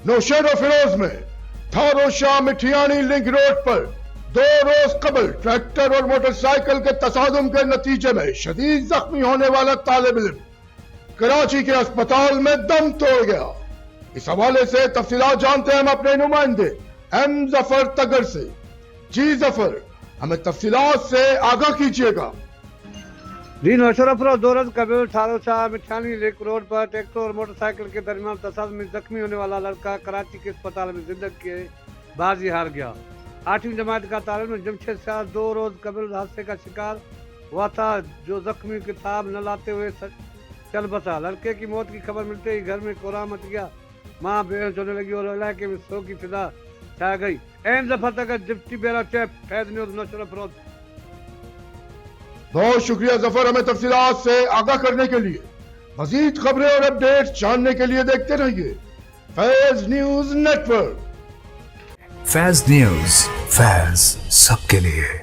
नौशहरो फिरोज में थारो शाह-मिथियानी link road पर 2 रोज कबल ट्रैक्टर और मोटरसाइकिल के तसादुम के नतीजे में शदीद जख्मी होने वाला तालिब इल्म कराची के अस्पताल में दम तोड़ गया। इस हवाले से तफसीलात जानते हैं हम अपने नुमाइंदे एम जफर तगर से। जी जफर, हमें तफसीलात से आगाह कीजिएगा। जी नौशहरो फिरोज 2 रोज कबल थारो शाह-मिथियानी लिंक रोड पर ट्रैक्टर और मोटरसाइकिल के दरमियान तसादुम में जख्मी होने वाला लड़का कराची के अस्पताल में जिंदगी के बाजी हार गया। 8वीं जमात का तालिब इल्म जमशेद सियाल 2 रोज कबल हादसे का शिकार हुआ था, जो जख्मी किताब न लाते हुए चल बसा। लड़के की मौत की खबर मिलते ही घर में कोहराम मच गया, माँ बेहोश होने लगी और इलाके में शोक की फिजा छा गई। एम जफर तक deputy bureau chief Faiz news Naushahro Feroze. बहुत शुक्रिया जफर, हमें तफसीलात से आगाह करने के लिए। मजीद खबरें और अपडेट जानने के लिए देखते रहिए Faiz news network. Faiz news, Faiz सबके लिए।